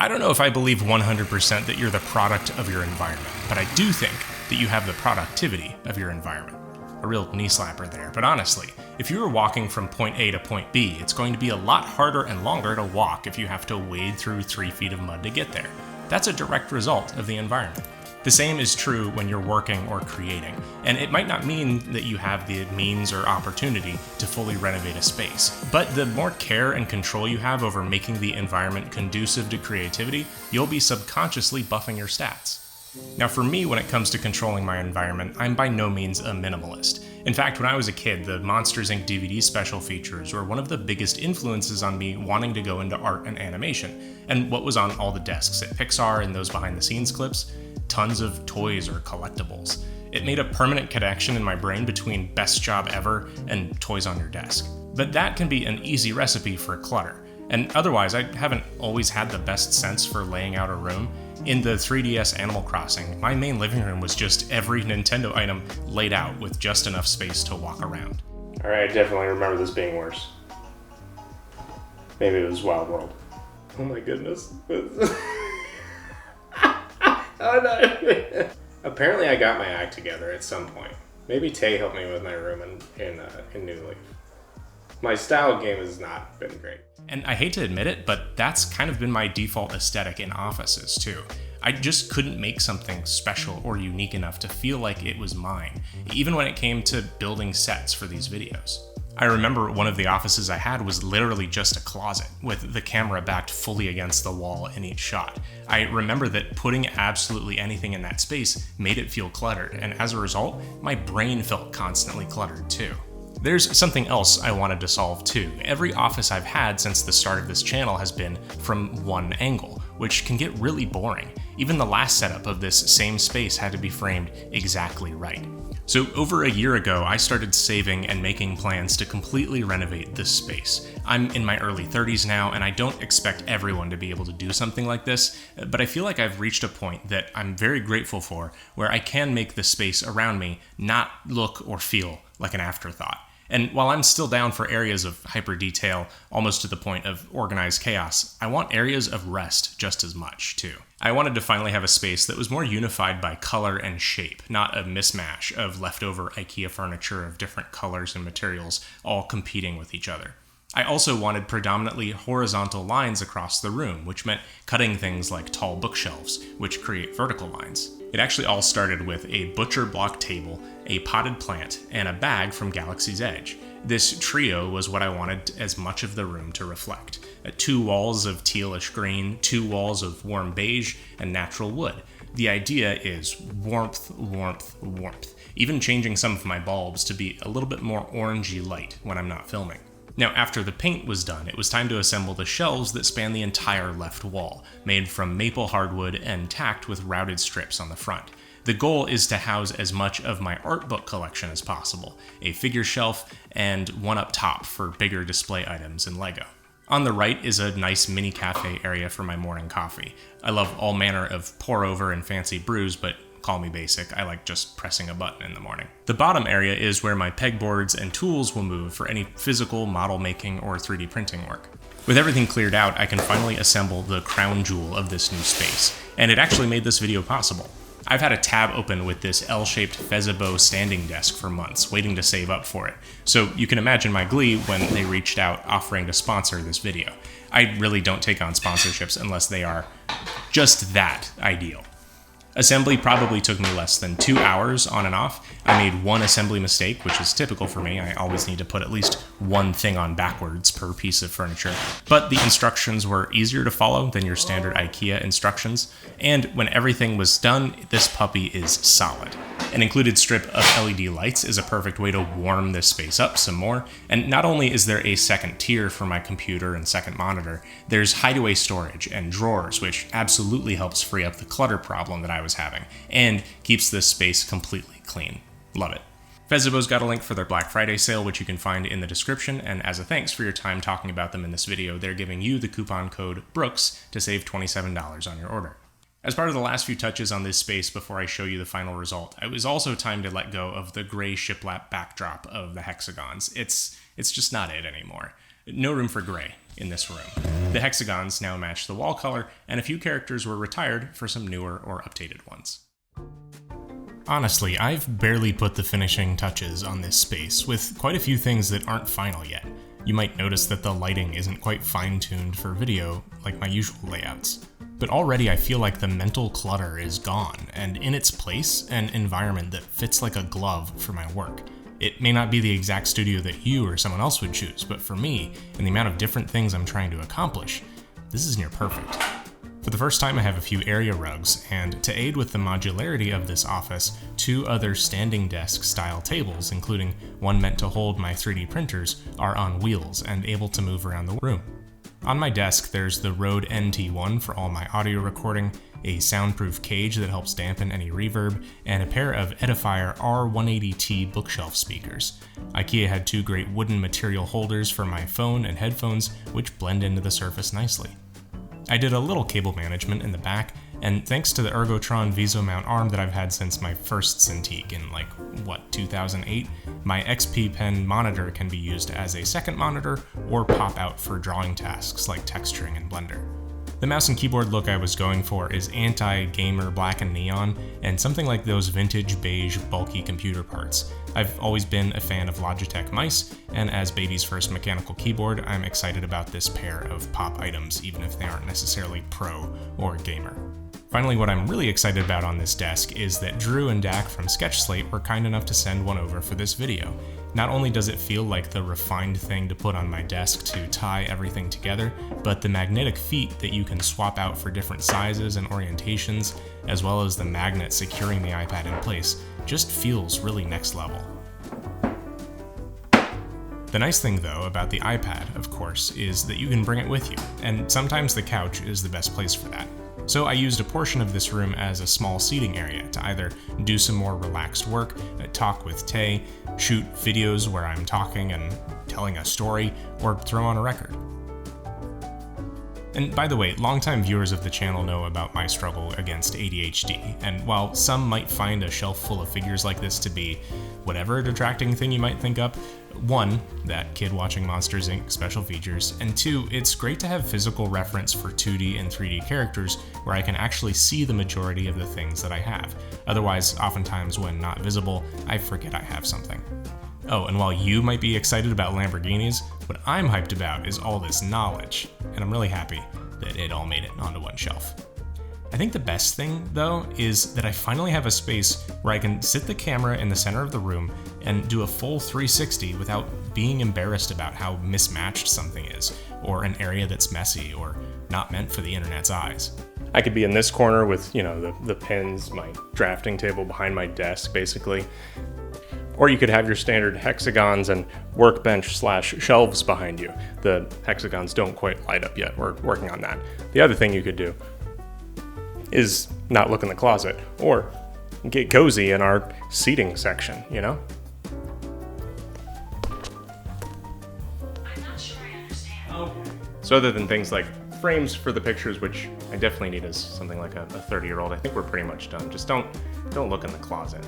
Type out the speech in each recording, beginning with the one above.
I don't know if I believe 100% that you're the product of your environment, but I do think that you have the productivity of your environment. A real knee slapper there, but honestly, if you were walking from point A to point B, it's going to be a lot harder and longer to walk if you have to wade through 3 feet of mud to get there. That's a direct result of the environment. The same is true when you're working or creating, and it might not mean that you have the means or opportunity to fully renovate a space, but the more care and control you have over making the environment conducive to creativity, you'll be subconsciously buffing your stats. Now for me, when it comes to controlling my environment, I'm by no means a minimalist. In fact, when I was a kid, the Monsters, Inc. DVD special features were one of the biggest influences on me wanting to go into art and animation. And what was on all the desks at Pixar and those behind-the-scenes clips? Tons of toys or collectibles. It made a permanent connection in my brain between best job ever and toys on your desk. But that can be an easy recipe for clutter. And otherwise, I haven't always had the best sense for laying out a room. In the 3DS Animal Crossing, my main living room was just every Nintendo item laid out with just enough space to walk around. Alright, I definitely remember this being worse. Maybe it was Wild World. Oh my goodness. Oh no. Apparently I got my act together at some point. Maybe Tay helped me with my room in New Leaf. My style game has not been great. And I hate to admit it, but that's kind of been my default aesthetic in offices too. I just couldn't make something special or unique enough to feel like it was mine, even when it came to building sets for these videos. I remember one of the offices I had was literally just a closet, with the camera backed fully against the wall in each shot. I remember that putting absolutely anything in that space made it feel cluttered, and as a result, my brain felt constantly cluttered too. There's something else I wanted to solve too. Every office I've had since the start of this channel has been from one angle, which can get really boring. Even the last setup of this same space had to be framed exactly right. So over a year ago, I started saving and making plans to completely renovate this space. I'm in my early 30s now, and I don't expect everyone to be able to do something like this, but I feel like I've reached a point that I'm very grateful for, where I can make the space around me not look or feel like an afterthought. And while I'm still down for areas of hyper detail, almost to the point of organized chaos, I want areas of rest just as much, too. I wanted to finally have a space that was more unified by color and shape, not a mismatch of leftover IKEA furniture of different colors and materials, all competing with each other. I also wanted predominantly horizontal lines across the room, which meant cutting things like tall bookshelves, which create vertical lines. It actually all started with a butcher block table, a potted plant, and a bag from Galaxy's Edge. This trio was what I wanted as much of the room to reflect. 2 walls of tealish green, 2 walls of warm beige, and natural wood. The idea is warmth, warmth, warmth, even changing some of my bulbs to be a little bit more orangey light when I'm not filming. Now, after the paint was done, it was time to assemble the shelves that span the entire left wall, made from maple hardwood and tacked with routed strips on the front. The goal is to house as much of my art book collection as possible, a figure shelf, and one up top for bigger display items and Lego. On the right is a nice mini cafe area for my morning coffee. I love all manner of pour-over and fancy brews, but call me basic, I like just pressing a button in the morning. The bottom area is where my pegboards and tools will move for any physical model making or 3D printing work. With everything cleared out, I can finally assemble the crown jewel of this new space, and it actually made this video possible. I've had a tab open with this L-shaped Fezzibo standing desk for months, waiting to save up for it. So you can imagine my glee when they reached out offering to sponsor this video. I really don't take on sponsorships unless they are just that ideal. Assembly probably took me less than 2 hours on and off. I made one assembly mistake, which is typical for me. I always need to put at least one thing on backwards per piece of furniture. But the instructions were easier to follow than your standard IKEA instructions. And when everything was done, this puppy is solid. An included strip of LED lights is a perfect way to warm this space up some more. And not only is there a second tier for my computer and second monitor, there's hideaway storage and drawers, which absolutely helps free up the clutter problem that I was having, and keeps this space completely clean. Love it. Fezzibo's got a link for their Black Friday sale, which you can find in the description, and as a thanks for your time talking about them in this video, they're giving you the coupon code Brookes to save $27 on your order. As part of the last few touches on this space before I show you the final result, it was also time to let go of the gray shiplap backdrop of the hexagons. It's just not it anymore. No room for gray. in this room. The hexagons now match the wall color, and a few characters were retired for some newer or updated ones. Honestly, I've barely put the finishing touches on this space, with quite a few things that aren't final yet. You might notice that the lighting isn't quite fine-tuned for video like my usual layouts. But already I feel like the mental clutter is gone, and in its place, an environment that fits like a glove for my work. It may not be the exact studio that you or someone else would choose, but for me, and the amount of different things I'm trying to accomplish, this is near perfect. For the first time, I have a few area rugs, and to aid with the modularity of this office, 2 other standing desk style tables, including one meant to hold my 3D printers, are on wheels and able to move around the room. On my desk, there's the Rode NT1 for all my audio recording, a soundproof cage that helps dampen any reverb, and a pair of Edifier R180T bookshelf speakers. IKEA had 2 great wooden material holders for my phone and headphones, which blend into the surface nicely. I did a little cable management in the back, and thanks to the Ergotron Viso mount arm that I've had since my first Cintiq in 2008, my XP Pen monitor can be used as a second monitor or pop out for drawing tasks like texturing in Blender. The mouse and keyboard look I was going for is anti-gamer black and neon, and something like those vintage beige bulky computer parts. I've always been a fan of Logitech mice, and as baby's first mechanical keyboard, I'm excited about this pair of pop items, even if they aren't necessarily pro or gamer. Finally, what I'm really excited about on this desk is that Drew and Dak from Sketch Slate were kind enough to send one over for this video. Not only does it feel like the refined thing to put on my desk to tie everything together, but the magnetic feet that you can swap out for different sizes and orientations, as well as the magnet securing the iPad in place, just feels really next level. The nice thing though about the iPad, of course, is that you can bring it with you, and sometimes the couch is the best place for that. So I used a portion of this room as a small seating area to either do some more relaxed work, talk with Tay, shoot videos where I'm talking and telling a story, or throw on a record. And by the way, longtime viewers of the channel know about my struggle against ADHD, and while some might find a shelf full of figures like this to be whatever detracting thing you might think up, 1, that kid watching Monsters Inc. special features, and 2, it's great to have physical reference for 2D and 3D characters where I can actually see the majority of the things that I have. Otherwise, oftentimes when not visible, I forget I have something. Oh, and while you might be excited about Lamborghinis, what I'm hyped about is all this knowledge, and I'm really happy that it all made it onto one shelf. I think the best thing, though, is that I finally have a space where I can sit the camera in the center of the room and do a full 360 without being embarrassed about how mismatched something is, or an area that's messy or not meant for the internet's eyes. I could be in this corner with, the pins, my drafting table behind my desk, basically. Or you could have your standard hexagons and workbench/shelves behind you. The hexagons don't quite light up yet. We're working on that. The other thing you could do is not look in the closet or get cozy in our seating section, I'm not sure I understand. Okay. So other than things like frames for the pictures, which I definitely need as something like a 30-year-old, I think we're pretty much done. Just don't look in the closet.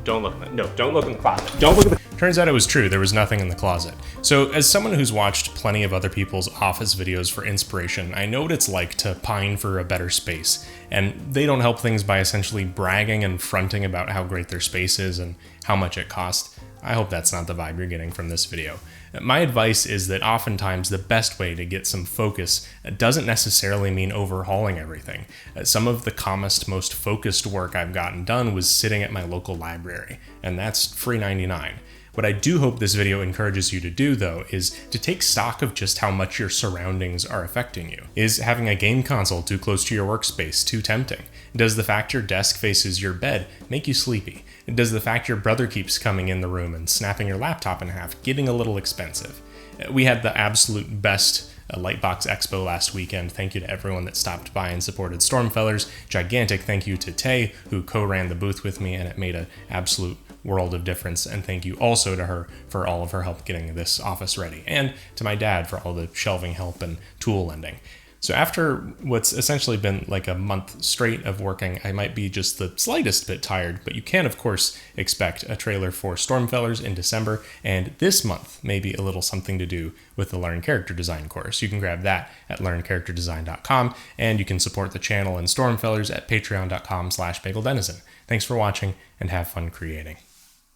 Don't look in the closet. Don't look in the... Turns out it was true, there was nothing in the closet. So as someone who's watched plenty of other people's office videos for inspiration, I know what it's like to pine for a better space. And they don't help things by essentially bragging and fronting about how great their space is and how much it costs. I hope that's not the vibe you're getting from this video. My advice is that oftentimes the best way to get some focus doesn't necessarily mean overhauling everything. Some of the calmest, most focused work I've gotten done was sitting at my local library, and that's free 99. What I do hope this video encourages you to do, though, is to take stock of just how much your surroundings are affecting you. Is having a game console too close to your workspace too tempting? Does the fact your desk faces your bed make you sleepy? Does the fact your brother keeps coming in the room and snapping your laptop in half getting a little expensive? We had the absolute best Lightbox Expo last weekend. Thank you to everyone that stopped by and supported Stormfellers. Gigantic thank you to Tay, who co-ran the booth with me, and it made an absolute world of difference. And thank you also to her for all of her help getting this office ready, and to my dad for all the shelving help and tool lending. So after what's essentially been like a month straight of working, I might be just the slightest bit tired, but you can, of course, expect a trailer for Stormfellers in December, and this month may be a little something to do with the Learn Character Design course. You can grab that at learncharacterdesign.com, and you can support the channel and Stormfellers at patreon.com/bageldenizen. Thanks for watching, and have fun creating.